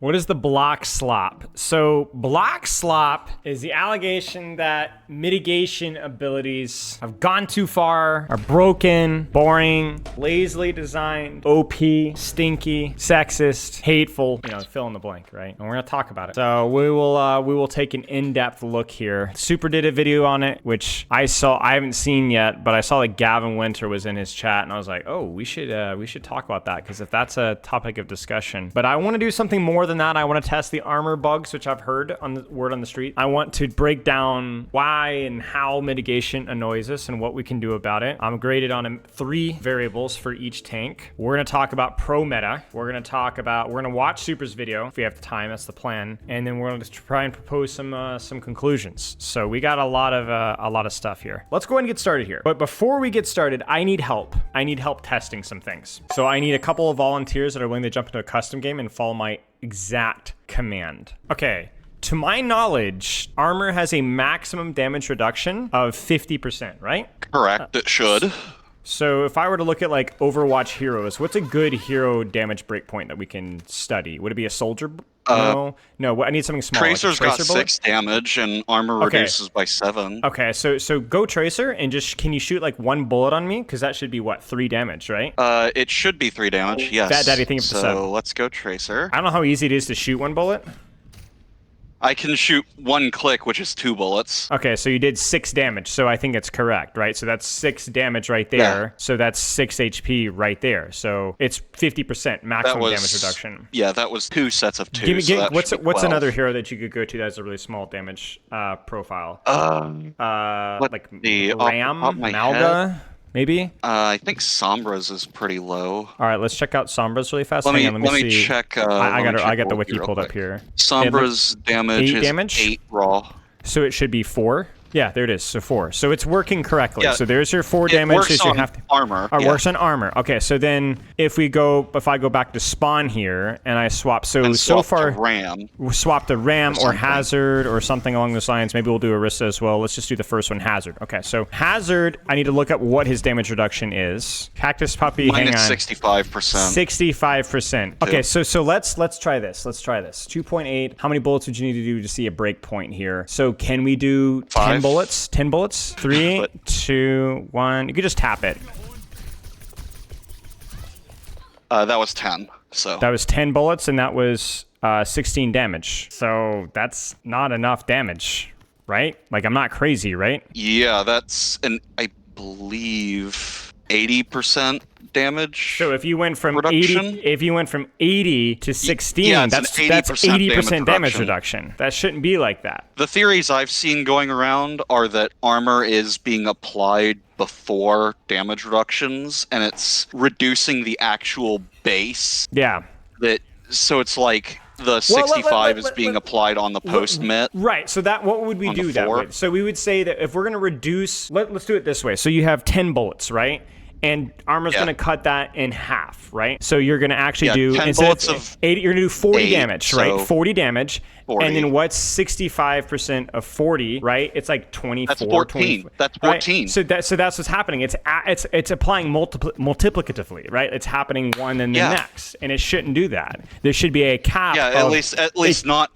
What is the Blockslop? So Blockslop is the allegation that mitigation abilities have gone too far, are broken, boring, lazily designed, OP, stinky, sexist, hateful, fill in the blank, right? And we're gonna talk about it. So we will take an in-depth look here. Super did a video on it, which I haven't seen yet, but I saw that Gavin Winter was in his chat, and I was like, oh, we should talk about that, because if that's a topic of discussion. But I want to do something more than that. I want to test the armor bugs, which I've heard on the word on the street. I want to break down why and how mitigation annoys us and what we can do about it. I'm graded on 3 variables for each tank. We're going to talk about pro meta. We're going to watch Super's video if we have time. That's the plan. And then we're going to try and propose some conclusions. So we got a lot of stuff here. Let's go ahead and get started here. But before we get started, I need help. I need help testing some things. So I need a couple of volunteers that are willing to jump into a custom game and follow my exact command. Okay. To my knowledge, armor has a maximum damage reduction of 50%, right? Correct. It should. So if I were to look at like Overwatch heroes, what's a good hero damage breakpoint that we can study? Would it be a soldier? No, I need something small. Tracer's like got bullet? 6 damage and armor reduces by 7. Okay, so go Tracer and just, can you shoot like 1 bullet on me? Because that should be what, 3 damage, right? It should be 3 damage, yes. Daddy, think of the 7. So let's go Tracer. I don't know how easy it is to shoot 1 bullet. I can shoot 1 click, which is 2 bullets. Okay, so you did 6 damage, so I think it's correct, right? So that's 6 damage right there. Yeah. So that's 6 HP right there. So it's 50% maximum damage reduction. Yeah, that was 2 sets of 2. What's another hero that you could go to that has a really small damage profile? Like the Ram, Malga? Maybe? I think Sombra's is pretty low. All right, let's check out Sombra's really fast. Let me check. I got the wiki pulled up here. Sombra's damage is 8 raw. So it should be 4. Yeah, there it is. So 4. So it's working correctly. Yeah. So there's your 4 damage. It works on armor. It works on armor. Okay, so then if I go back to spawn here and I swap, so far we swapped the Ram or Hazard or something along those lines. Maybe we'll do Arista as well. Let's just do the first one, Hazard. Okay, so Hazard, I need to look up what his damage reduction is. Cactus Puppy, hang on. 65%. 65%. Okay, so let's try this. 2.8. How many bullets would you need to do to see a break point here? So can we do 10 bullets? 10 bullets? 3, 2, 1. You could just tap it. That was 10. So that was 10 bullets, and that was 16 damage. So that's not enough damage, right? Like, I'm not crazy, right? Yeah, that's I believe 80% damage. So if you went from reduction? 80 to 16, yeah, that's 80% damage reduction. That shouldn't be like that. The theories I've seen going around are that armor is being applied before damage reductions, and it's reducing the actual base. Yeah. So it's like the 65 is being applied on the post-mit. Right, so what would we do that with? So we would say that if we're going to reduce, let's do it this way. So you have 10 bullets, right? And armor's going to cut that in half, right? So you're going to actually do 10 bullets of 80, you're going to do 40 damage, right? So 40 damage. 40. And then what's 65% of 40, right? It's like 24. That's 14. 20, that's 14. Right? So that's what's happening. It's applying multiplicatively, right? It's happening one and the next, and it shouldn't do that. There should be a cap. Yeah, at least not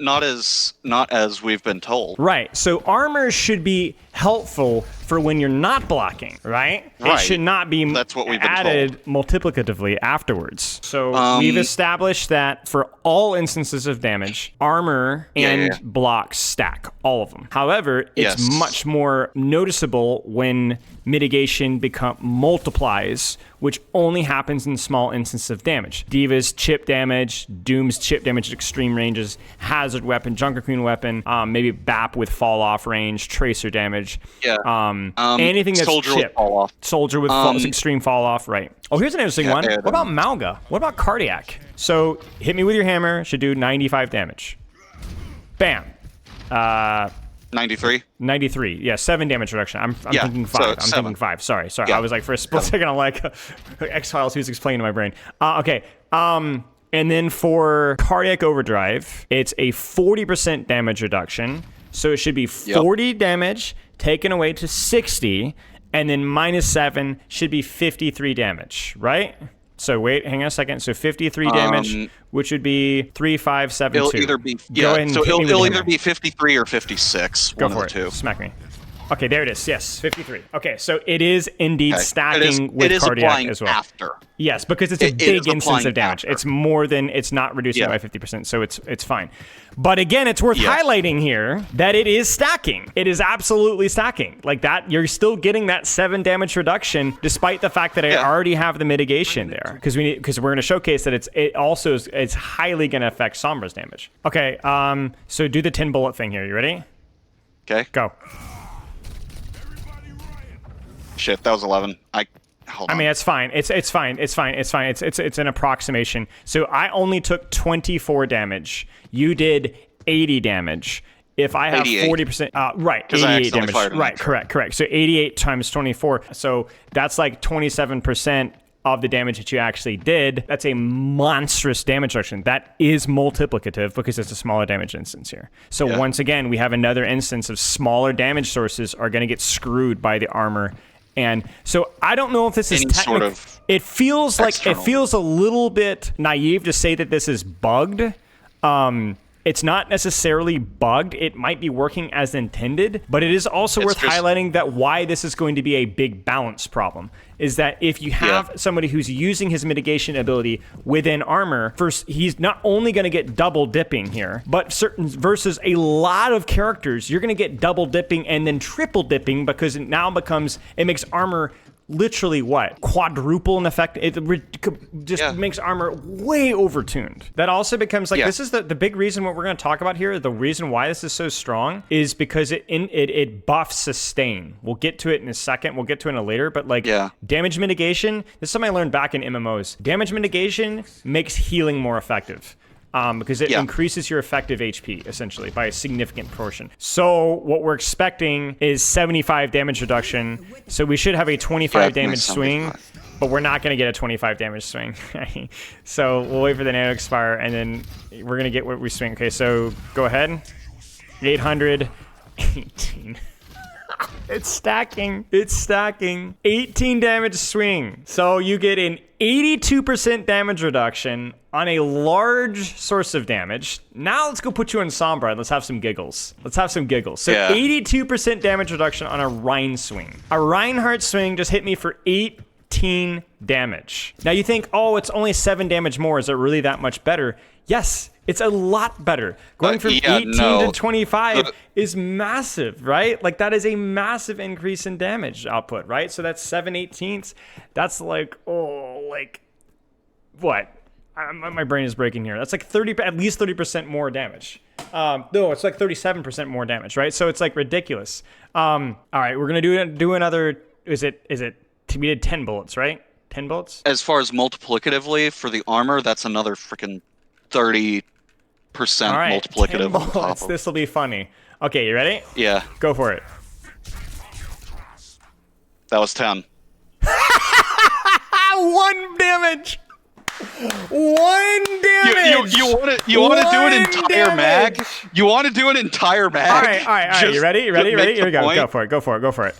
as we've been told. Right. So armor should be helpful for when you're not blocking, right? It should not be added multiplicatively afterwards. So we've established that for all instances of damage, armor and blocks stack, all of them. However, it's much more noticeable when mitigation multiplies, which only happens in small instances of damage. Diva's chip damage, Doom's chip damage at extreme ranges, Hazard weapon, Junker Queen weapon, maybe BAP with fall off range, Tracer damage. Yeah. Anything that's Soldier chip. with fall off. Soldier with extreme fall off, right. Oh, here's an interesting one. What about Malga? What about Cardiac? So hit me with your hammer, should do 95 damage. Bam. 93? 93. Yeah, 7 damage reduction. I'm thinking 5. I'm thinking 5. Sorry. Yeah. I was like, for a split second, I'm like, X-Files music explaining to my brain. Okay. And then for Cardiac Overdrive, it's a 40% damage reduction. So it should be 40 damage taken away to 60, and then minus 7 should be 53 damage, right? So wait, hang on a second. So 53 damage, which would be 3572. It'll either be Go ahead and so hit me with it'll the either hammer. be 53 or 56. Go One for of the it. two. Smack me. Okay, there it is. Yes, 53. Okay, so it is indeed Okay. stacking with it is cardiac applying as well. after. Yes, because it's a It big is instance applying of damage. after. It's more than, it's not reducing Yeah. by 50%, so it's fine. But again, it's worth Yeah. highlighting here that it is stacking. It is absolutely stacking. Like that, you're still getting that 7 damage reduction, despite the fact that I Yeah. already have the mitigation there. Because we're going to showcase that it's highly going to affect Sombra's damage. Okay, so do the 10 bullet thing here. You ready? Okay. Go. Shit, that was 11. Hold on. I mean, it's fine. It's fine. It's fine. It's fine. It's an approximation. So I only took 24 damage. You did 80 damage. If I have 88. 40%, right, 'Cause I 88 accidentally damage. fired an Right, extra. correct. So 88 times 24. So that's like 27% of the damage that you actually did. That's a monstrous damage reduction. That is multiplicative because it's a smaller damage instance here. So Yeah. once again, we have another instance of smaller damage sources are going to get screwed by the armor. And so I don't know if this is Any sort technical. of It feels like external. it feels a little bit naive to say that this is bugged. It's not necessarily bugged. It might be working as intended, but it is also It's worth just- highlighting that why this is going to be a big balance problem is that if you have somebody who's using his mitigation ability within armor, first he's not only going to get double dipping here, but certain versus a lot of characters, you're going to get double dipping and then triple dipping because it now it makes armor literally what? Quadruple in effect. It just makes armor way overtuned. That also becomes like, this is the big reason what we're going to talk about here. The reason why this is so strong is because it buffs sustain. We'll get to it in a second. We'll get to it in a later, but like damage mitigation, this is something I learned back in MMOs. Damage mitigation makes healing more effective. Because it increases your effective HP, essentially, by a significant portion. So what we're expecting is 75 damage reduction. So we should have a 25 damage swing, but we're not going to get a 25 damage swing. So we'll wait for the nano to expire, and then we're going to get what we swing. Okay, so go ahead. 818. It's stacking. It's stacking. 18 damage swing. So you get an 82% damage reduction on a large source of damage. Now let's go put you in Sombra and let's have some giggles. So 82% damage reduction on a Rhine swing. A Reinhardt swing just hit me for 18 damage. Now you think, oh, it's only 7 damage more. Is it really that much better? Yes, it's a lot better. Going from 18 to 25 is massive, right? Like that is a massive increase in damage output, right? So that's 7/18. That's like, what? My brain is breaking here. That's like at least 30% more damage. No, it's like 37% more damage, right? So it's like ridiculous. All right, we're gonna do another. We did 10 bullets, right? 10 bullets. As far as multiplicatively for the armor, that's another freaking 30% multiplicative on top of. This will be funny. Okay, you ready? Yeah. Go for it. That was 10. 1 damage. 1 damage. You want to do an entire mag? You want to do an entire mag? All right. You ready? Here we go. Go for it.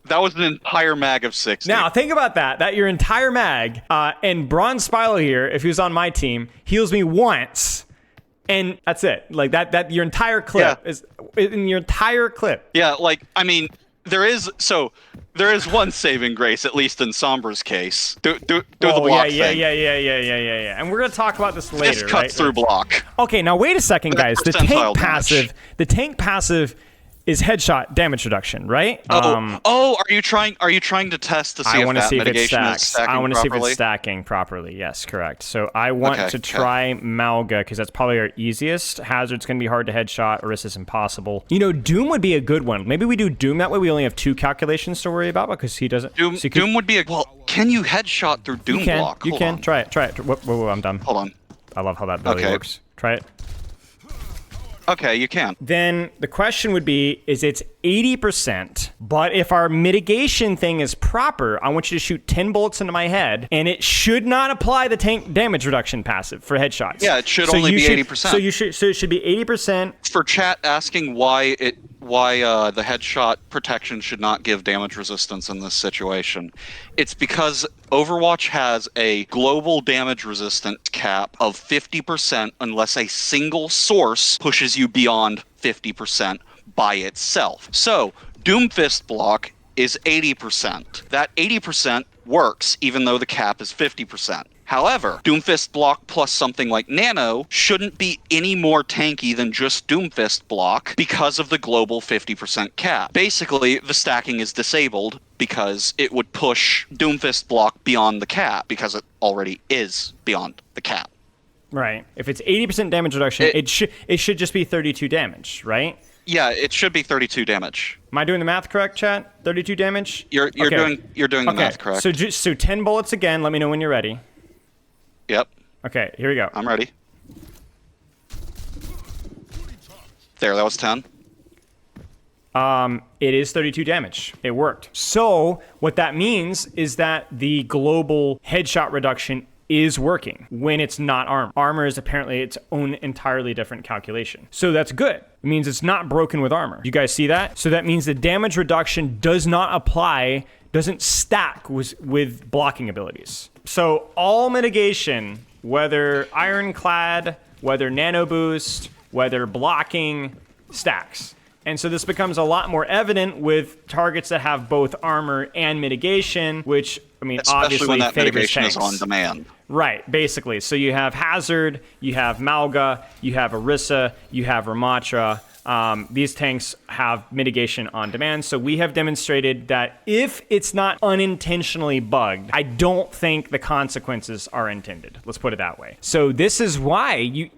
That was an entire mag of 60. Now, think about that. That your entire mag, and Bronze Spilo here, if he was on my team, heals me once, and that's it. Like, that your entire clip is in your entire clip. Yeah, like, I mean, there is one saving grace, at least in Sombra's case. Do the block thing. Yeah. And we're going to talk about this later, This cuts through block. Okay, now wait a second, guys. The Percentile tank passive is headshot damage reduction, right? Are you trying to test to see if that mitigation is stacking I want to see if properly? it's stacking properly. Yes, correct. So I want to try Malga because that's probably our easiest. Hazard's going to be hard to headshot. Orisa's impossible. You know, Doom would be a good one. Maybe we do Doom that way. We only have 2 calculations to worry about because he doesn't. Doom would be can you headshot through Doom block? You can. Try it. Whoa, I'm done. Hold on. I love how that ability works. Try it. Okay, you can. Then the question would be, is it's 80%, but if our mitigation thing is proper, I want you to shoot 10 bullets into my head, and it should not apply the tank damage reduction passive for headshots. Yeah, it should only be 80%. So it should be 80%. For chat asking why why the headshot protection should not give damage resistance in this situation. It's because Overwatch has a global damage resistance cap of 50% unless a single source pushes you beyond 50% by itself. So, Doomfist block is 80%. That 80% works even though the cap is 50%. However, Doomfist block plus something like Nano shouldn't be any more tanky than just Doomfist block because of the global 50% cap. Basically, the stacking is disabled because it would push Doomfist block beyond the cap because it already is beyond the cap. Right. If it's 80% damage reduction, it should just be 32 damage, right? Yeah, it should be 32 damage. Am I doing the math correct, chat? 32 damage? You're doing the math correct. So 10 bullets again. Let me know when you're ready. Yep. Okay, here we go. I'm ready. There, that was 10. It is 32 damage. It worked. So what that means is that the global headshot reduction is working when it's not armor. Armor is apparently its own entirely different calculation. So that's good. It means it's not broken with armor. You guys see that? So that means the damage reduction does not apply, doesn't stack with blocking abilities. So all mitigation, whether ironclad, whether nano boost, whether blocking, stacks. And so this becomes a lot more evident with targets that have both armor and mitigation, which, I mean, especially obviously when that favors mitigation tanks. is on demand. Right, basically. So you have Hazard, you have Malga, you have Orisa, you have Ramatra. These tanks have mitigation on demand. So we have demonstrated that if it's not unintentionally bugged, I don't think the consequences are intended. Let's put it that way. So this is why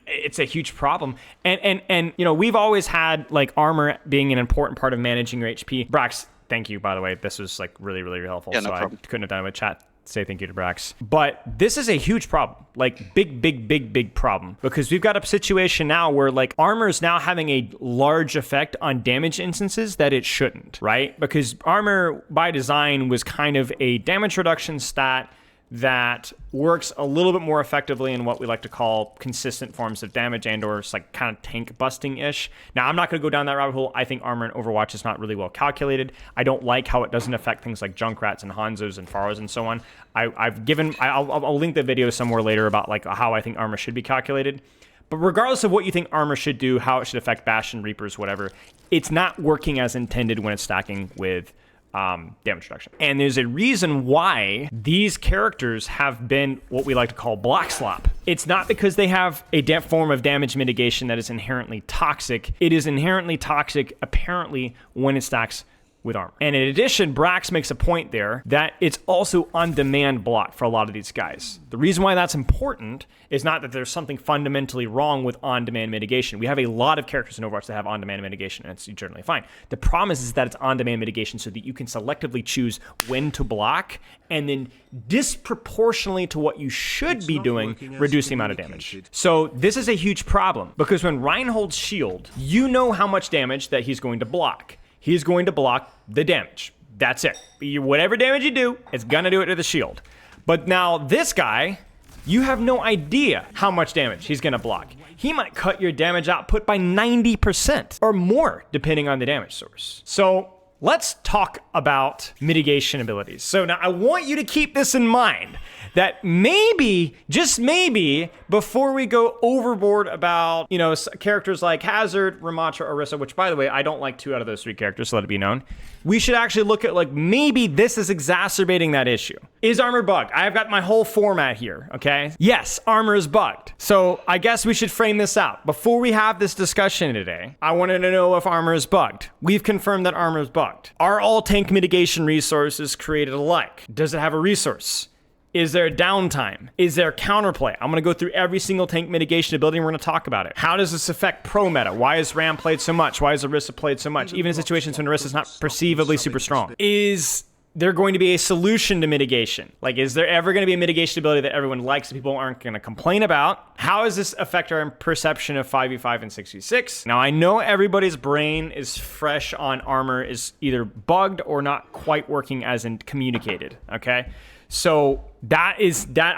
it's a huge problem. And you know, we've always had like armor being an important part of managing your HP. Brax, thank you, by the way. This was like really, really helpful. Yeah, no so problem. I couldn't have done it with chat. Say thank you to Brax. But this is a huge problem, like big problem, because we've got a situation now where like armor is now having a large effect on damage instances that it shouldn't, right? Because armor by design was kind of a damage reduction stat that works a little bit more effectively in what we like to call consistent forms of damage and or like kind of tank busting-ish. Now, I'm not going to go down that rabbit hole. I think armor in Overwatch is not really well calculated. I don't like how it doesn't affect things like Junkrats and Hanzos and Pharos and so on. I'll link the video somewhere later about like how I think armor should be calculated. But regardless of what you think armor should do, how it should affect Bastion, Reapers, whatever, it's not working as intended when it's stacking with damage reduction. And there's a reason why these characters have been what we like to call Blockslop. It's not because they have a form of damage mitigation that is inherently toxic. It is inherently toxic, apparently, when it stacks with armor. And in addition, Brax makes a point there that it's also on-demand block for a lot of these guys. The reason why that's important is not that there's something fundamentally wrong with on-demand mitigation. We have a lot of characters in Overwatch that have on-demand mitigation, and it's generally fine. The problem is that it's on-demand mitigation so that you can selectively choose when to block, and then disproportionately to what you should be doing, reduce the amount of damage. So this is a huge problem, because when Rein holds shield, you know how much damage that he's going to block. He's going to block the damage. That's it. Whatever damage you do, it's going to do it to the shield. But now this guy, you have no idea how much damage he's going to block. He might cut your damage output by 90% or more, depending on the damage source. So let's talk about mitigation abilities. So now I want you to keep this in mind, that maybe, just maybe, before we go overboard about, you know, characters like Hazard, Ramatra, Orisa, which by the way, I don't like 2 out of those 3 characters, so let it be known. We should actually look at like, maybe this is exacerbating that issue. Is armor bugged? I've got my whole format here, okay? Yes, armor is bugged. So I guess we should frame this out. Before we have this discussion today, I wanted to know if armor is bugged. We've confirmed that armor is bugged. Are all tank mitigation resources created alike? Does it have a resource? Is there downtime? Is there counterplay? I'm going to go through every single tank mitigation ability and we're going to talk about it. How does this affect pro meta? Why is Ram played so much? Why is Orisa played so much? Even in situations when Orisa is not perceivably super strong. Is there going to be a solution to mitigation? Like, is there ever going to be a mitigation ability that everyone likes that people aren't going to complain about? How does this affect our perception of 5v5 and 6v6? Now, I know everybody's brain is fresh on armor is either bugged or not quite working as in communicated, okay? So that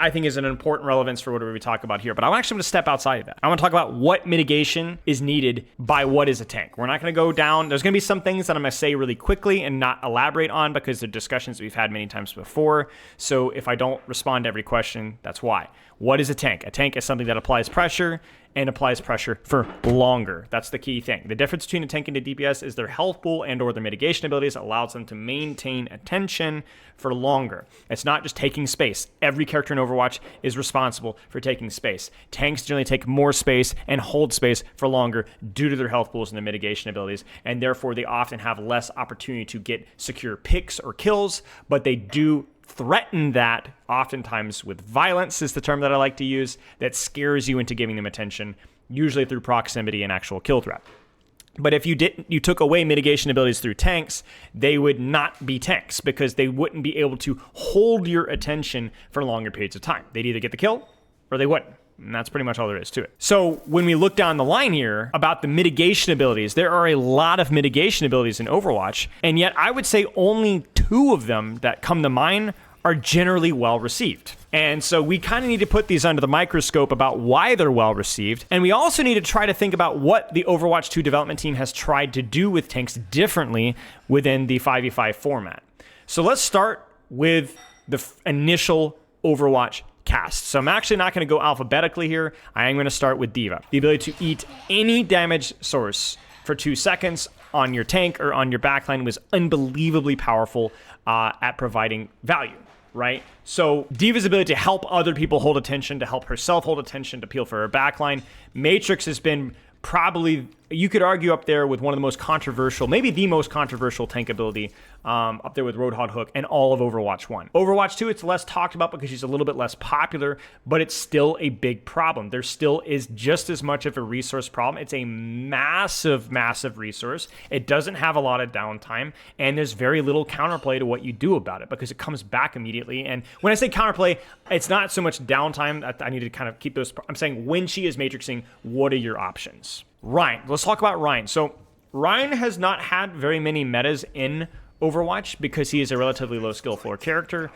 I think is an important relevance for what we talk about here. But I'm actually going to step outside of that. I want to talk about what mitigation is needed by what is a tank. We're not going to go down. There's going to be some things that I'm going to say really quickly and not elaborate on because they're discussions we've had many times before. So if I don't respond to every question, that's why. What is a tank? A tank is something that applies pressure and applies pressure for longer. That's the key thing. The difference between a tank and a DPS is their health pool and or their mitigation abilities allows them to maintain attention for longer. It's not just taking space. Every character in Overwatch is responsible for taking space. Tanks generally take more space and hold space for longer due to their health pools and their mitigation abilities, and therefore they often have less opportunity to get secure picks or kills, but they do threaten that oftentimes with violence is the term that I like to use, that scares you into giving them attention, usually through proximity and actual kill threat. But if you took away mitigation abilities through tanks, they would not be tanks because they wouldn't be able to hold your attention for longer periods of time. They'd either get the kill or they wouldn't. And that's pretty much all there is to it. So when we look down the line here about the mitigation abilities, there are a lot of mitigation abilities in Overwatch, and yet I would say only 2 of them that come to mind are generally well received. And so we kind of need to put these under the microscope about why they're well received. And we also need to try to think about what the Overwatch 2 development team has tried to do with tanks differently within the 5v5 format. So let's start with the initial Overwatch cast. So I'm actually not going to go alphabetically here. I am going to start with D.Va. The ability to eat any damage source for 2 seconds on your tank or on your backline was unbelievably powerful at providing value, right? So D.Va's ability to help other people hold attention, to help herself hold attention, to peel for her backline. Matrix has been probably, you could argue, up there with one of the most controversial, maybe the most controversial tank ability, up there with Roadhog Hook and all of Overwatch 1. Overwatch 2, it's less talked about because she's a little bit less popular, but it's still a big problem. There still is just as much of a resource problem. It's a massive, massive resource. It doesn't have a lot of downtime, and there's very little counterplay to what you do about it because it comes back immediately. And when I say counterplay, it's not so much downtime. I need to kind of keep those. I'm saying when she is matrixing, what are your options? Rein. Let's talk about Rein. So Rein has not had very many metas in Overwatch because he is a relatively low skill floor character,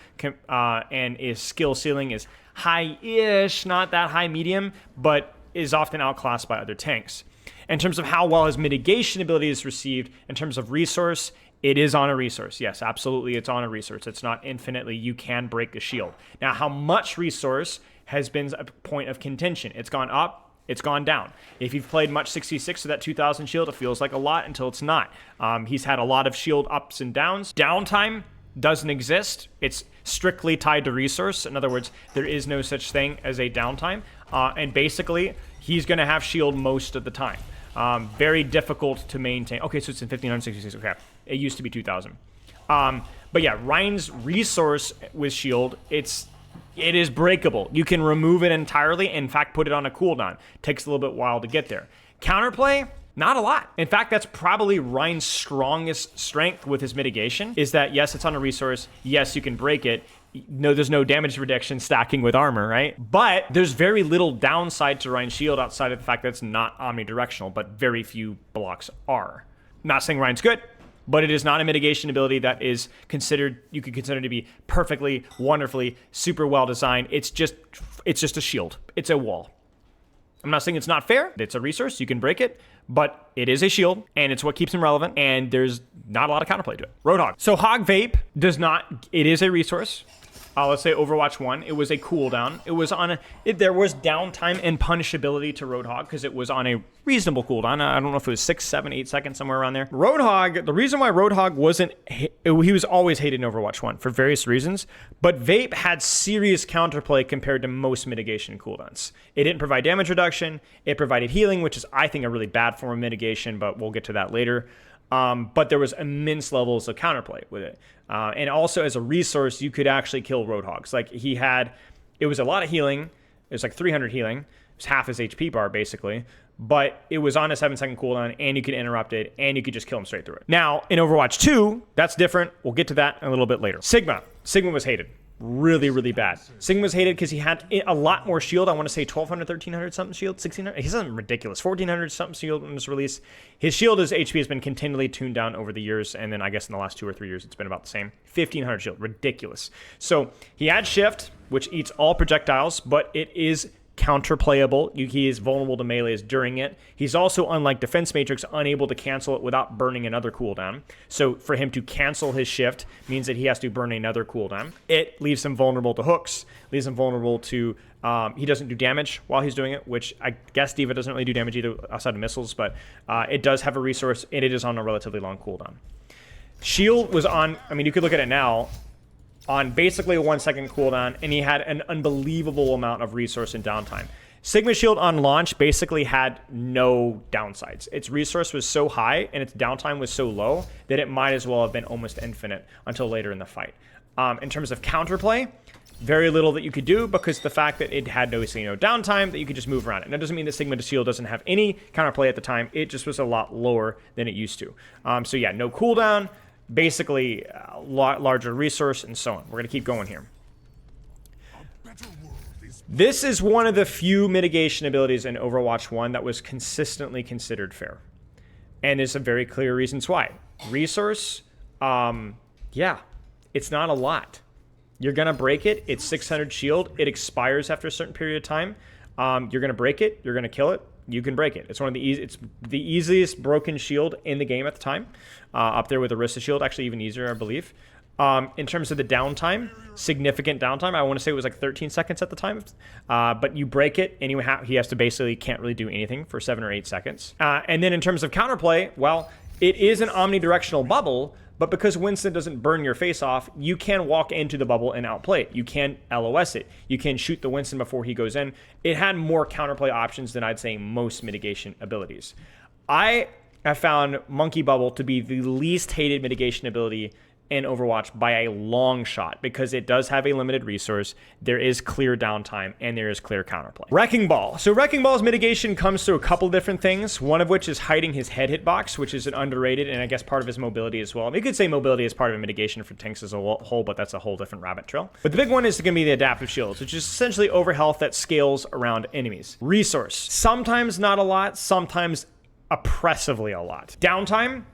and his skill ceiling is high-ish, not that high medium, but is often outclassed by other tanks. In terms of how well his mitigation ability is received, in terms of resource, it is on a resource. Yes, absolutely, it's on a resource. It's not infinitely. You can break the shield. Now, how much resource has been a point of contention? It's gone up. It's gone down. If you've played much 66 with that 2000 shield, it feels like a lot until it's not. He's had a lot of shield ups and downs. Downtime doesn't exist. It's strictly tied to resource. In other words, there is no such thing as a downtime. And basically, he's going to have shield most of the time. Very difficult to maintain. Okay, so it's in 1566. Okay, it used to be 2000. But yeah, Rein's resource with shield, it is breakable. You can remove it entirely. In fact, put it on a cooldown. Takes a little bit while to get there. Counterplay, not a lot. In fact, that's probably Rein's strongest strength with his mitigation, is that yes, it's on a resource. Yes, you can break it. No, there's no damage reduction stacking with armor, right? But there's very little downside to Rein's shield outside of the fact that it's not omnidirectional, but very few blocks are. Not saying Rein's good, but it is not a mitigation ability that is considered, you could consider to be perfectly, wonderfully, super well designed. It's just a shield. It's a wall. I'm not saying it's not fair. It's a resource. You can break it, but it is a shield, and it's what keeps him relevant, and there's not a lot of counterplay to it. Roadhog. So Hog Vape does not, it is a resource. Let's say Overwatch 1, it was a cooldown. It was on there was downtime and punishability to Roadhog because it was on a reasonable cooldown. I don't know if it was 6, 7, 8 seconds, somewhere around there. Roadhog, the reason why Roadhog wasn't, he was always hated in Overwatch 1 for various reasons, but Vape had serious counterplay compared to most mitigation cooldowns. It didn't provide damage reduction. It provided healing, which is, I think, a really bad form of mitigation, but we'll get to that later. But there was immense levels of counterplay with it. And also as a resource, you could actually kill Roadhogs. Like it was a lot of healing. It was like 300 healing. It was half his HP bar basically, but it was on a 7-second cooldown and you could interrupt it and you could just kill him straight through it. Now in Overwatch 2, that's different. We'll get to that a little bit later. Sigma was hated. really, really bad. Sigma's hated because he had a lot more shield. I want to say 1200, 1300 something shield, 1600. He's something ridiculous. 1400 something shield in this release. His shield, his HP has been continually tuned down over the years, and then I guess in the last 2 or 3 years it's been about the same. 1500 shield, ridiculous. So he had shift, which eats all projectiles, but it is counterplayable. He is vulnerable to melees during it. He's also, unlike Defense Matrix, unable to cancel it without burning another cooldown. So for him to cancel his shift means that he has to burn another cooldown. It leaves him vulnerable to hooks, leaves him vulnerable to, he doesn't do damage while he's doing it, which I guess D.Va doesn't really do damage either outside of missiles, but it does have a resource, and it is on a relatively long cooldown. Shield was on, I mean, you could look at it now, on basically a 1 second cooldown, and he had an unbelievable amount of resource and downtime. Sigma Shield on launch basically had no downsides. Its resource was so high and its downtime was so low that it might as well have been almost infinite until later in the fight. In terms of counterplay, very little that you could do because the fact that it had no downtime, that you could just move around it. And that doesn't mean that Sigma Shield doesn't have any counterplay at the time. It just was a lot lower than it used to. So yeah, no cooldown. Basically, a lot larger resource, and so on. We're going to keep going here. This is one of the few mitigation abilities in Overwatch 1 that was consistently considered fair. And there's some very clear reasons why. Resource, yeah, it's not a lot. You're going to break it. It's 600 shield. It expires after a certain period of time. You're going to break it. You're going to kill it. You can break it. It's one of the it's the easiest broken shield in the game at the time, up there with Arista shield. Actually, even easier, I believe. In terms of the downtime, significant downtime. I want to say it was like 13 seconds at the time. But you break it, and he has to basically can't really do anything for 7 or 8 seconds. And then in terms of counterplay, well, it is an omnidirectional bubble. But because Winston doesn't burn your face off, you can walk into the bubble and outplay it. You can LOS it. You can shoot the Winston before he goes in. It had more counterplay options than I'd say most mitigation abilities. I have found Monkey Bubble to be the least hated mitigation ability in Overwatch by a long shot because it does have a limited resource, there is clear downtime, and there is clear counterplay. Wrecking Ball. So Wrecking Ball's mitigation comes through a couple different things, one of which is hiding his head hitbox, which is an underrated and I guess part of his mobility as well. I mean, you could say mobility is part of a mitigation for tanks as a whole, but that's a whole different rabbit trail. But the big one is going to be the adaptive shields, which is essentially overhealth that scales around enemies. Resource. Sometimes not a lot, sometimes oppressively a lot. Downtime.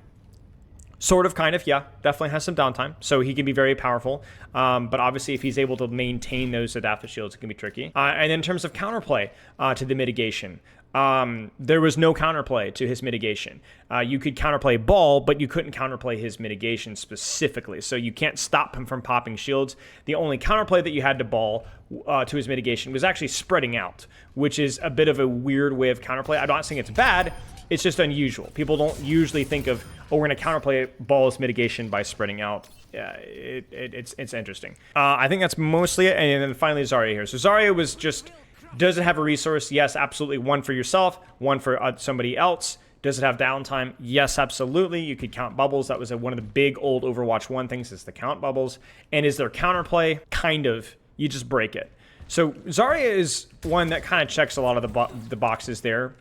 Sort of, kind of, yeah. Definitely has some downtime, so he can be very powerful. But obviously, if he's able to maintain those adaptive shields, it can be tricky. And in terms of counterplay to the mitigation, there was no counterplay to his mitigation. You could counterplay Ball, but you couldn't counterplay his mitigation specifically. So you can't stop him from popping shields. The only counterplay that you had to Ball to his mitigation was actually spreading out, which is a bit of a weird way of counterplay. I'm not saying it's bad. It's just unusual. People don't usually think of, oh, we're going to counterplay Ball's mitigation by spreading out. Yeah, it's interesting. I think that's mostly it. And then finally Zarya here. So Zarya was just, does it have a resource? Yes, absolutely. One for yourself, one for somebody else. Does it have downtime? Yes, absolutely. You could count bubbles. That was one of the big old Overwatch 1 things, is the count bubbles. And is there counterplay? Kind of. You just break it. So Zarya is one that kind of checks a lot of the boxes there.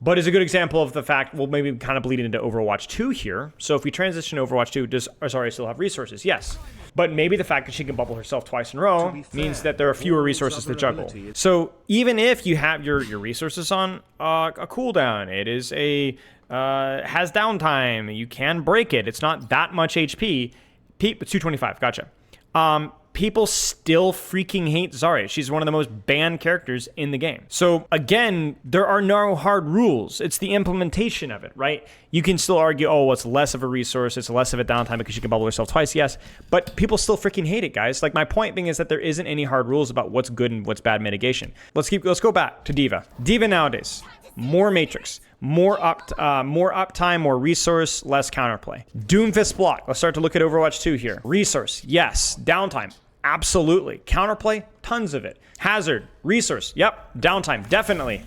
But is a good example of the fact, well, maybe kind of bleeding into Overwatch 2 here. So if we transition to Overwatch 2, does Zarya still have resources? Yes. But maybe the fact that she can bubble herself twice in a row means that there are fewer resources to juggle. So even if you have your resources on a cooldown, it is has downtime, you can break it. It's not that much HP. 225, gotcha. People still freaking hate Zarya. She's one of the most banned characters in the game. So again, there are no hard rules. It's the implementation of it, right? You can still argue, oh, it's less of a resource, it's less of a downtime because you can bubble yourself twice, yes. But people still freaking hate it, guys. Like, my point being is that there isn't any hard rules about what's good and what's bad mitigation. Let's go back to D.Va. D.Va nowadays, more Matrix, more uptime, more resource, less counterplay. Doomfist block. Let's start to look at Overwatch 2 here. Resource, yes. Downtime, absolutely. Counterplay, tons of it. Hazard, resource, yep. Downtime, definitely.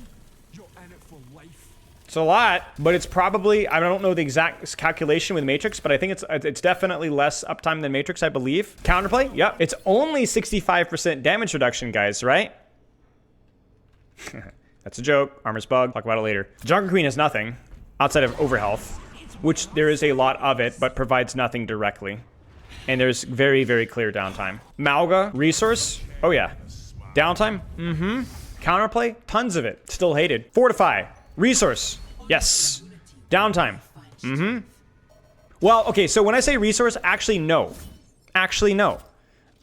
It's a lot, but it's probably, I don't know the exact calculation with Matrix, but I think it's definitely less uptime than Matrix, I believe. Counterplay, yep. It's only 65% damage reduction, guys, right? That's a joke. Armor's bug. Talk about it later. Jungle Queen has nothing outside of overhealth, which there is a lot of it, but provides nothing directly. and there's very, very clear downtime. Malga, resource, oh yeah. Downtime, Counterplay, tons of it, still hated. Fortify, resource, yes. Downtime, Well, okay, so when I say resource, actually no. Actually no.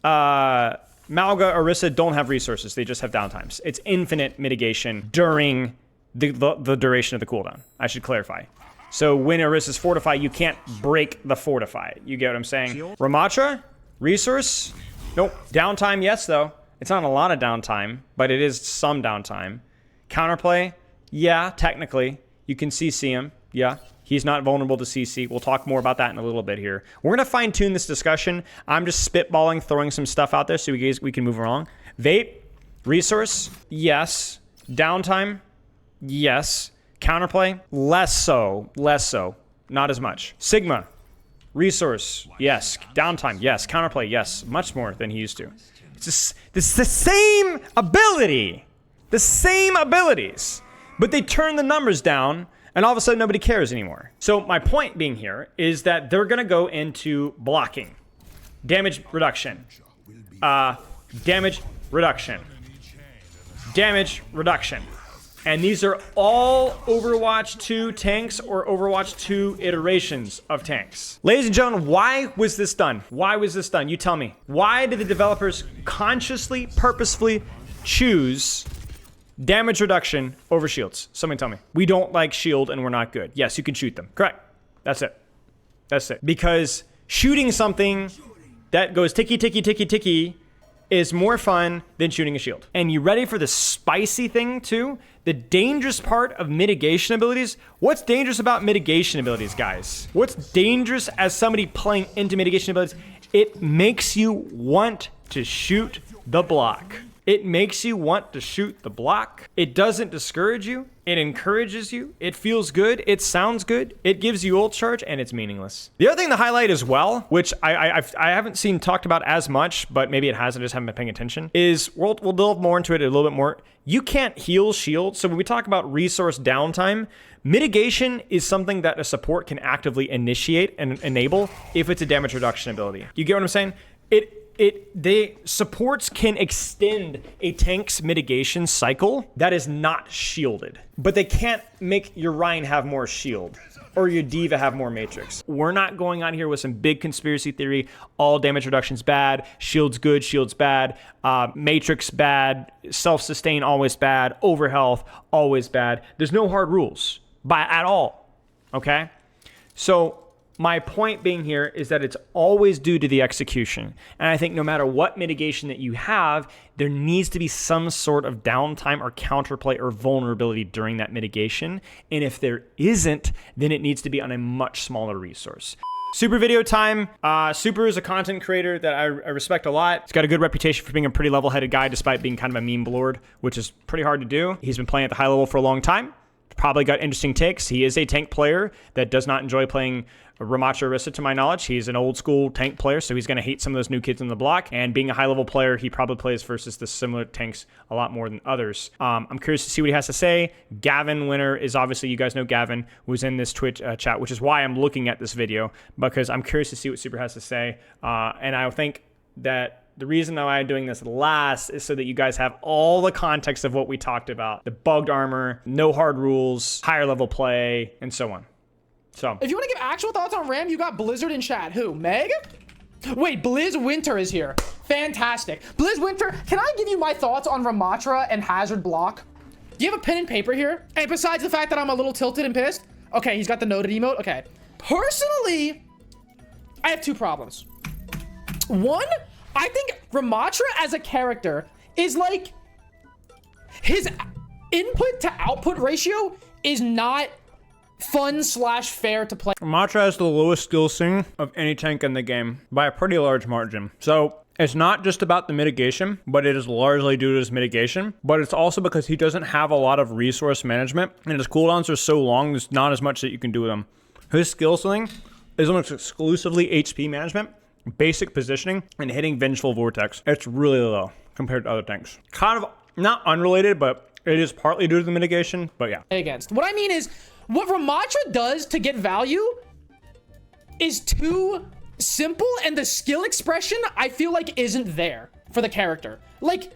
Malga, Orisa don't have resources, they just have downtimes. It's infinite mitigation during the duration of the cooldown, I should clarify. So when Orisa's Fortify, you can't break the Fortify. You get what I'm saying? Ramatra, resource, nope. Downtime, yes though. It's not a lot of downtime, but it is some downtime. Counterplay, yeah, technically. You can CC him, yeah. He's not vulnerable to CC. We'll talk more about that in a little bit here. We're gonna fine tune this discussion. I'm just spitballing, throwing some stuff out there so we can move along. Vape, resource, yes. Downtime, yes. Counterplay, less so, not as much. Sigma, resource, yes. Downtime, yes. Counterplay, yes. Much more than he used to. It's the same ability, the same abilities, but they turn the numbers down and all of a sudden nobody cares anymore. So my point being here is that they're gonna go into blocking, damage reduction, damage reduction, damage reduction. And these are all Overwatch 2 tanks or Overwatch 2 iterations of tanks. Ladies and gentlemen, why was this done? Why was this done? You tell me. Why did the developers consciously, purposefully choose damage reduction over shields? Somebody tell me. We don't like shield and we're not good. Yes, you can shoot them. Correct. That's it. That's it. Because shooting something that goes ticky, ticky, ticky, ticky is more fun than shooting a shield. And you ready for the spicy thing too? The dangerous part of mitigation abilities. What's dangerous about mitigation abilities, guys? What's dangerous as somebody playing into mitigation abilities? It makes you want to shoot the block. It makes you want to shoot the block. It doesn't discourage you. It encourages you. It feels good. It sounds good. It gives you ult charge, and it's meaningless. The other thing to highlight as well, which I haven't seen talked about as much, but maybe it has, I just haven't been paying attention, is we'll delve more into it a little bit more. You can't heal shield. So when we talk about resource downtime, mitigation is something that a support can actively initiate and enable if it's a damage reduction ability. You get what I'm saying? Supports can extend a tank's mitigation cycle that is not shielded, but they can't make your Ryan have more shield or your Diva have more matrix. We're not going on here with some big conspiracy theory. All damage reduction's bad, shield's good, shield's bad, matrix bad, self-sustain always bad, overhealth always bad. There's no hard rules at all, okay? So my point being here is that it's always due to the execution. And I think no matter what mitigation that you have, there needs to be some sort of downtime or counterplay or vulnerability during that mitigation. And if there isn't, then it needs to be on a much smaller resource. Super video time. Super is a content creator that I respect a lot. He's got a good reputation for being a pretty level-headed guy despite being kind of a meme lord, which is pretty hard to do. He's been playing at the high level for a long time. Probably got interesting takes. He is a tank player that does not enjoy playing Ramatra Orisa, to my knowledge. He's an old school tank player, so he's going to hate some of those new kids on the block. And being a high level player, he probably plays versus the similar tanks a lot more than others. I'm curious to see what he has to say. Gavin Winner is obviously, you guys know Gavin, who's in this Twitch chat, which is why I'm looking at this video, because I'm curious to see what Super has to say. And I think that the reason why I'm doing this last is so that you guys have all the context of what we talked about. The bugged armor, no hard rules, higher level play, and so on. So if you want to give actual thoughts on Ram, you got Blizzard in chat. Who? Meg? Wait, Blizz Winter is here. Fantastic. Blizz Winter, can I give you my thoughts on Ramatra and Hazard Block? Do you have a pen and paper here? And besides the fact that I'm a little tilted and pissed? Okay, he's got the noted emote. Okay. Personally, I have two problems. One, I think Ramatra as a character is like, his input to output ratio is not fun/fair to play. Ramatra has the lowest skill ceiling of any tank in the game by a pretty large margin. So it's not just about the mitigation, but it is largely due to his mitigation. But it's also because he doesn't have a lot of resource management, and his cooldowns are so long, there's not as much that you can do with him. His skill ceiling is almost exclusively HP management, basic positioning, and hitting Vengeful Vortex. It's really low compared to other tanks. Kind of not unrelated, but it is partly due to the mitigation, but yeah. Against. What I mean is, what Ramatra does to get value is too simple, and the skill expression, I feel like isn't there for the character. Like,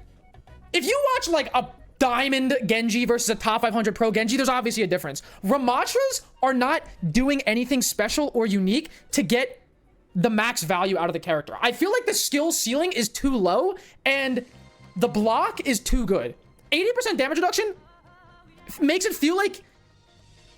if you watch like a Diamond Genji versus a top 500 pro Genji, there's obviously a difference. Ramatras are not doing anything special or unique to get the max value out of the character. I feel like the skill ceiling is too low and the block is too good. 80% damage reduction makes it feel like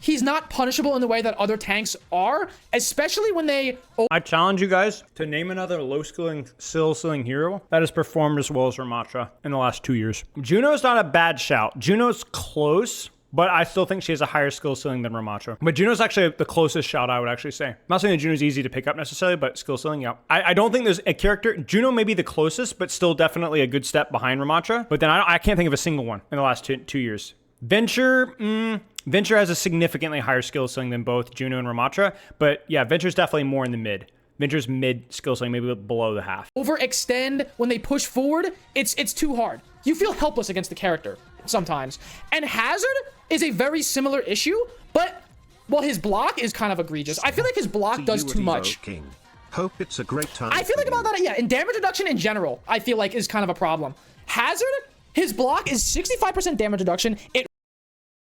he's not punishable in the way that other tanks are, especially when they... I challenge you guys to name another low skill ceiling hero that has performed as well as Ramatra in the last 2 years. Juno's not a bad shout. Juno's close, but I still think she has a higher skill ceiling than Ramatra. But Juno's actually the closest shout, I would actually say. I'm not saying that Juno's easy to pick up necessarily, but skill ceiling, yeah. I don't think there's a character... Juno may be the closest, but still definitely a good step behind Ramatra. But then I can't think of a single one in the last two years. Venture... Venture has a significantly higher skill ceiling than both Juno and Ramatra, but yeah, Venture's definitely more in the mid. Venture's mid skill ceiling, maybe below the half. Overextend when they push forward, it's too hard. You feel helpless against the character sometimes. And Hazard is a very similar issue, but well, his block is kind of egregious. I feel like his block does too much. King. Hope it's a great time. I feel like about that, yeah, in damage reduction in general, I feel like is kind of a problem. Hazard, his block is 65% damage reduction. It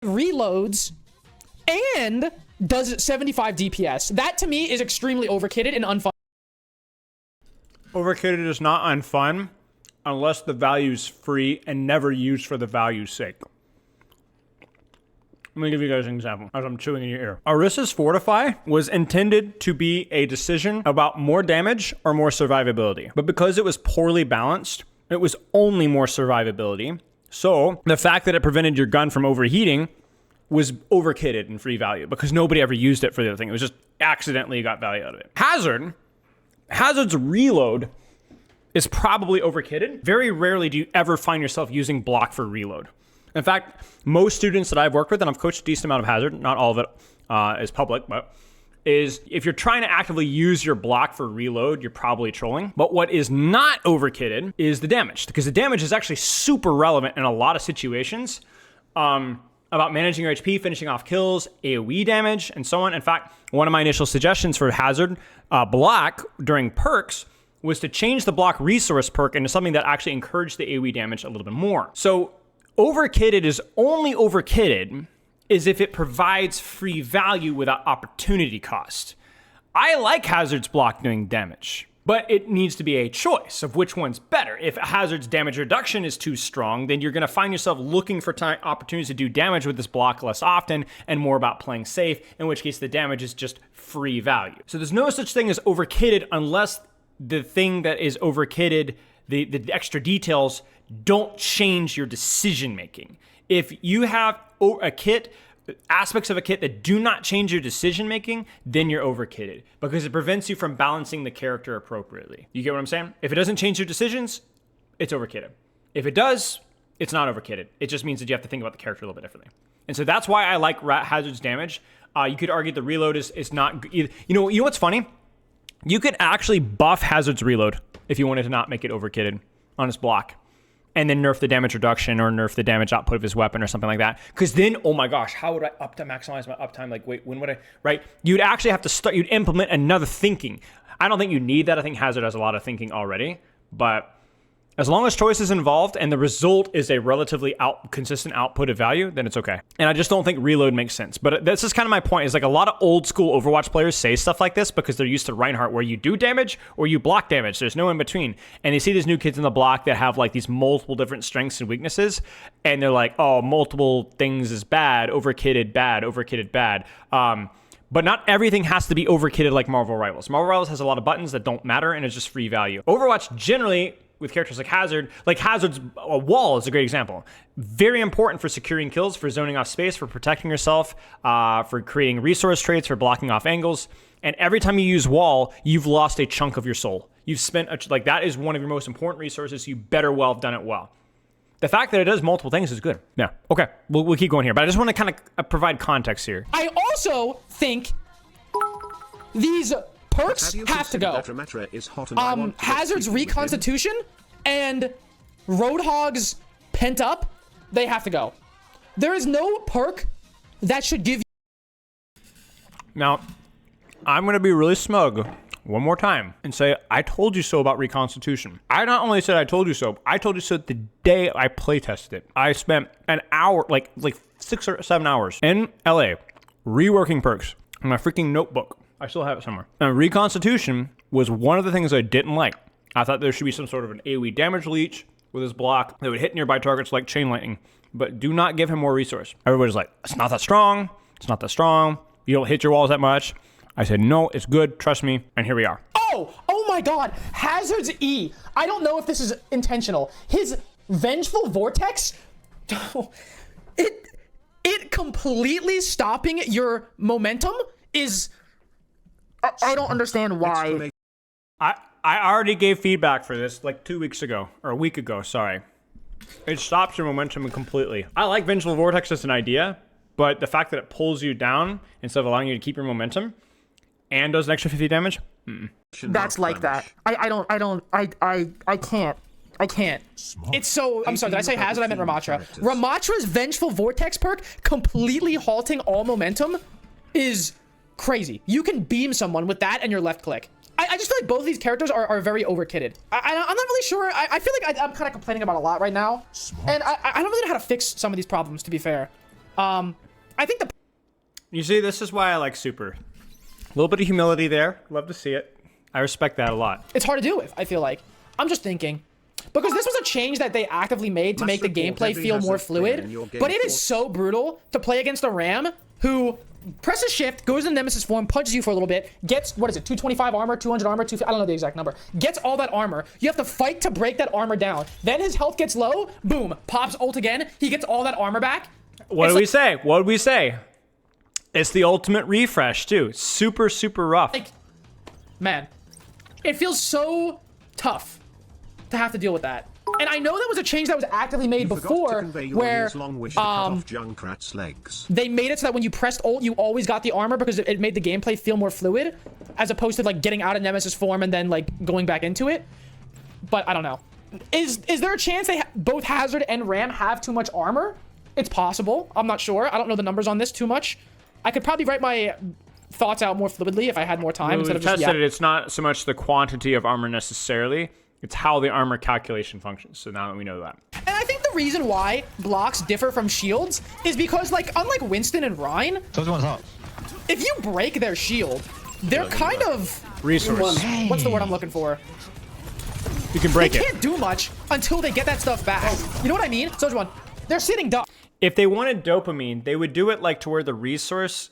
reloads and does 75 DPS. That to me is extremely overkitted and unfun. Overkitted is not unfun unless the value's free and never used for the value's sake. Let me give you guys an example as I'm chewing in your ear. Orisa's Fortify was intended to be a decision about more damage or more survivability. But because it was poorly balanced, it was only more survivability. So the fact that it prevented your gun from overheating was overkitted in free value because nobody ever used it for the other thing. It was just accidentally got value out of it. Hazard's reload is probably overkitted. Very rarely do you ever find yourself using block for reload. In fact, most students that I've worked with, and I've coached a decent amount of Hazard, not all of it is public, but is if you're trying to actively use your block for reload, you're probably trolling. But what is not overkitted is the damage, because the damage is actually super relevant in a lot of situations about managing your HP, finishing off kills, AoE damage, and so on. In fact, one of my initial suggestions for Hazard block during perks was to change the block resource perk into something that actually encouraged the AoE damage a little bit more. So overkitted is only overkitted is if it provides free value without opportunity cost. I like Hazard's block doing damage, but it needs to be a choice of which one's better. If Hazard's damage reduction is too strong, then you're gonna find yourself looking for opportunities to do damage with this block less often and more about playing safe, in which case the damage is just free value. So there's no such thing as overkitted unless the thing that is overkitted, the extra details, don't change your decision making. If you have a kit, aspects of a kit that do not change your decision making, then you're overkitted because it prevents you from balancing the character appropriately. You get what I'm saying? If it doesn't change your decisions, it's overkitted. If it does, it's not overkitted. It just means that you have to think about the character a little bit differently. And so that's why I like Hazard's damage. You could argue the reload is not... You know what's funny? You could actually buff Hazard's reload if you wanted to not make it overkitted on his block, and then nerf the damage reduction or nerf the damage output of his weapon or something like that. Because then, oh my gosh, how would I maximize my uptime? Like, wait, when would I, right? You'd actually have to you'd implement another thinking. I don't think you need that. I think Hazard has a lot of thinking already, but as long as choice is involved and the result is a relatively consistent output of value, then it's okay. And I just don't think reload makes sense. But this is kind of my point, is like a lot of old school Overwatch players say stuff like this because they're used to Reinhardt, where you do damage or you block damage. There's no in between. And they see these new kids in the block that have like these multiple different strengths and weaknesses. And they're like, oh, multiple things is bad, overkitted bad. But not everything has to be overkitted like Marvel Rivals. Marvel Rivals has a lot of buttons that don't matter and it's just free value. Overwatch generally, with characters like Hazard's wall is a great example. Very important for securing kills, for zoning off space, for protecting yourself, for creating resource traits, for blocking off angles. And every time you use wall, you've lost a chunk of your soul. You've spent, that is one of your most important resources. You better well have done it well. The fact that it does multiple things is good. Yeah, okay, we'll keep going here. But I just want to kind of provide context here. I also think these perks have to go. Hazard's Reconstitution and Roadhog's Pent Up, they have to go. There is no perk that should give you... Now, I'm going to be really smug one more time and say, I told you so about reconstitution. I not only said I told you so, I told you so the day I play tested it. I spent an hour, like 6 or 7 hours in LA reworking perks in my freaking notebook. I still have it somewhere. And reconstitution was one of the things I didn't like. I thought there should be some sort of an AoE damage leech with his block that would hit nearby targets like chain lightning, but do not give him more resource. Everybody's like, it's not that strong. It's not that strong. You don't hit your walls that much. I said, no, it's good. Trust me. And here we are. Oh my God. Hazard's E. I don't know if this is intentional. His Vengeful Vortex, it completely stopping your momentum is, I don't understand why. I already gave feedback for this like 2 weeks ago, or a week ago, sorry. It stops your momentum completely. I like Vengeful Vortex as an idea, but the fact that it pulls you down instead of allowing you to keep your momentum and does an extra 50 damage? That's like that. I can't. It's so, I'm sorry, did I say Hazard? I meant Ramatra. Ramatra's Vengeful Vortex perk completely halting all momentum is crazy. You can beam someone with that and your left click. I just feel like both of these characters are very overkitted. I'm not really sure. I feel like I'm kind of complaining about a lot right now. And I don't really know how to fix some of these problems, to be fair. I think the... You see, this is why I like Super. A little bit of humility there. Love to see it. I respect that a lot. It's hard to do with, I feel like. I'm just thinking. Because this was a change that they actively made to make the gameplay feel more fluid. But it is so brutal to play against a Ram who presses shift, goes in Nemesis form, punches you for a little bit, gets, what is it, 225 armor, 200 armor, I don't know the exact number. Gets all that armor. You have to fight to break that armor down. Then his health gets low, boom, pops ult again. He gets all that armor back. What did we say? What did we say? It's the ultimate refresh, too. Super, super rough. Like, man, it feels so tough to have to deal with that. And I know that was a change that was actively made before, where they made it so that when you pressed ult, you always got the armor because it made the gameplay feel more fluid, as opposed to like getting out of Nemesis form and then like going back into it. But I don't know. Is there a chance they both Hazard and Ram have too much armor? It's possible. I'm not sure. I don't know the numbers on this too much. I could probably write my thoughts out more fluidly if I had more time. Instead of just tested it. It's not so much the quantity of armor necessarily. It's how the armor calculation functions. So now that we know that. And I think the reason why blocks differ from shields is because, like, unlike Winston and Rhine, if you break their shield, they're kind of... Resource. What's the word I'm looking for? You can break it. They can't do much until they get that stuff back. You know what I mean? Soldier One, they're sitting duck. If they wanted dopamine, they would do it like to where the resource...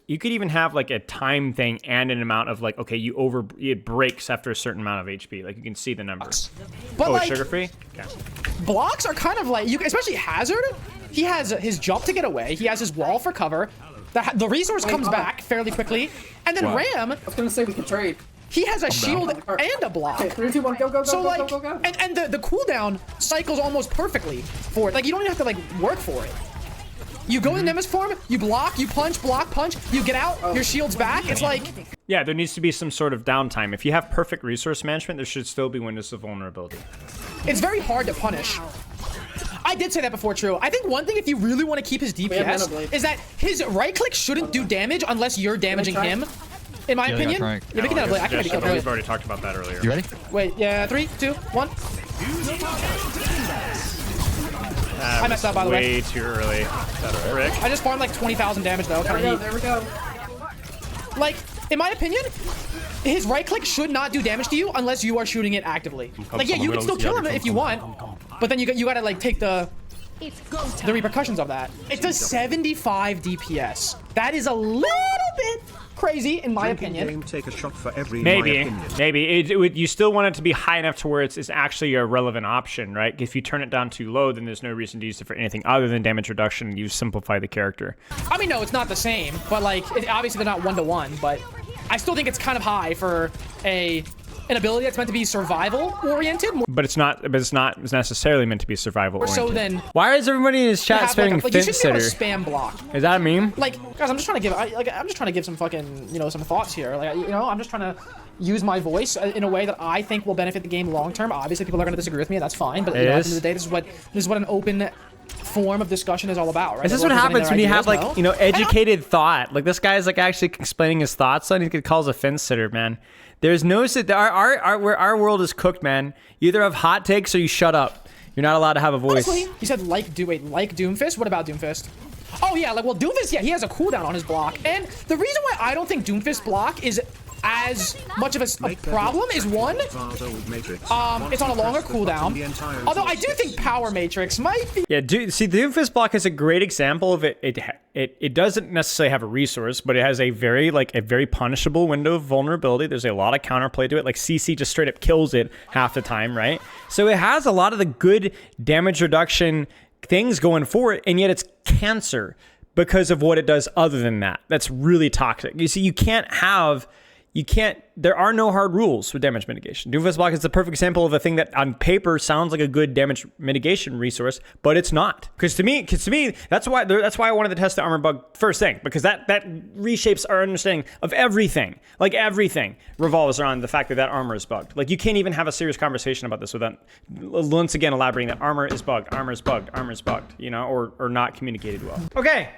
you could even have like a time thing and an amount of like, okay, it breaks after a certain amount of HP. Like you can see the numbers. But like, sugar free? Okay. Blocks are kind of like, especially Hazard, he has his jump to get away. He has his wall for cover. The resource comes back fairly quickly. And then Ram, I was gonna say we could trade. He has a shield and a block. Okay, 3, 2, 1, go, so go, like, go. And the cooldown cycles almost perfectly for it. Like you don't even have to like work for it. You go in Nemesis form, you block, you punch, block, punch, you get out, your shield's back. It's like... Yeah, there needs to be some sort of downtime. If you have perfect resource management, there should still be windows of vulnerability. It's very hard to punish. I did say that before, true. I think one thing, if you really want to keep his DPS, is that his right click shouldn't do damage unless you're damaging him. In my opinion. Yeah, making that I can already kill him. We've already talked about that earlier. You ready? Wait, yeah, 3, 2, 1. I messed up, by the way. Way too early. I just farmed like 20,000 damage though. There we go. Like, in my opinion, his right click should not do damage to you unless you are shooting it actively. Like, yeah, you can still kill him if you want, but then you gotta like take the repercussions of that. It does 75 DPS. That is a little bit crazy in my opinion. Take a shot for every maybe you still want it to be high enough to where it's actually a relevant option, right? If you turn it down too low, then there's no reason to use it for anything other than damage reduction. You simplify the character. I mean, no, it's not the same, but like obviously they're not 1-to-1, but I still think it's kind of high for an ability that's meant to be survival oriented. But it's not necessarily meant to be survival oriented. So then, why is everybody in his chat spamming like, Fence you shouldn't be Sitter? able to spam block. Is that a meme? Like, guys, I'm just trying to give some fucking, some thoughts here. Like, I'm just trying to use my voice in a way that I think will benefit the game long term. Obviously, people are going to disagree with me, and that's fine. But at the end of the day, this is what an open form of discussion is all about, right? This is what happens when you have like, educated thought. Like this guy's like actually explaining his thoughts, so he calls a Fence Sitter, man. There's no our world is cooked, man. You either have hot takes or you shut up. You're not allowed to have a voice. Honestly, he said like Doomfist. What about Doomfist? Oh yeah, like well Doomfist, yeah, he has a cooldown on his block, and the reason why I don't think Doomfist block is as much of a problem is one, it's on a longer cooldown. Although I do think Power Matrix might be. Yeah, see, the Doomfist block is a great example of it. It doesn't necessarily have a resource, but it has a very punishable window of vulnerability. There's a lot of counterplay to it. Like CC just straight up kills it half the time, right? So it has a lot of the good damage reduction things going for it, and yet it's cancer because of what it does other than that. That's really toxic. You see, there are no hard rules with damage mitigation. Doomfist block is the perfect example of a thing that on paper sounds like a good damage mitigation resource, but it's not. Because to me, that's why I wanted to test the armor bug first thing, because that reshapes our understanding of everything. Like everything revolves around the fact that armor is bugged. Like you can't even have a serious conversation about this without once again elaborating that armor is bugged, you know, or not communicated well. Okay.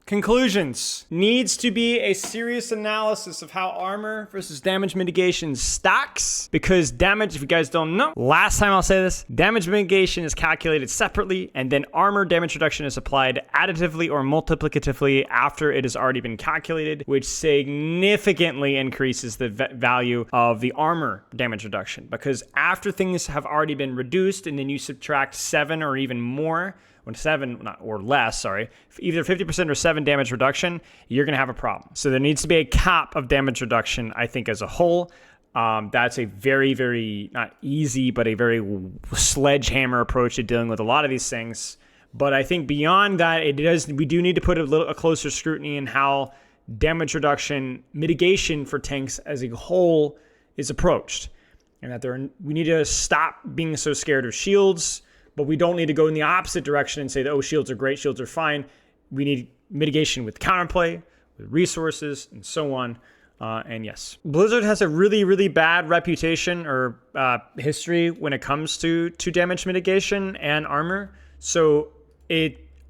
Conclusions. Needs to be a serious analysis of how armor versus damage mitigation stacks, because damage, if you guys don't know, last time I'll say this, damage mitigation is calculated separately, and then armor damage reduction is applied additively or multiplicatively after it has already been calculated, which significantly increases the value of the armor damage reduction, because after things have already been reduced and then you subtract 7 or even more, or less, either 50% or 7 damage reduction, you're going to have a problem. So there needs to be a cap of damage reduction, I think, as a whole. That's a very, very, not easy, but a very sledgehammer approach to dealing with a lot of these things. But I think beyond that, we do need to put a closer scrutiny in how damage reduction mitigation for tanks as a whole is approached. And that we need to stop being so scared of shields. But we don't need to go in the opposite direction and say that, oh, shields are great, shields are fine. We need mitigation with counterplay, with resources, and so on. And yes, Blizzard has a really, really bad reputation or history when it comes to damage mitigation and armor. So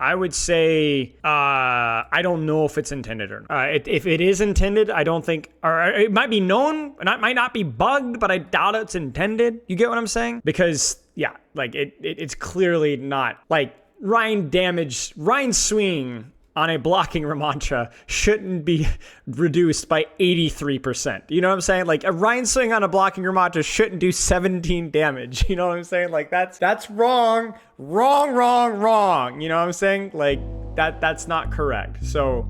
I would say I don't know if it's intended or not. If it is intended, I don't think, or it might be known, and it might not be bugged, but I doubt it's intended. You get what I'm saying? Because yeah, like it's clearly not. Like Ryan swing on a blocking Ramantra shouldn't be reduced by 83%. You know what I'm saying? Like a Ryan swing on a blocking Ramantra shouldn't do 17 damage. You know what I'm saying? Like that's wrong. You know what I'm saying? Like that's not correct. So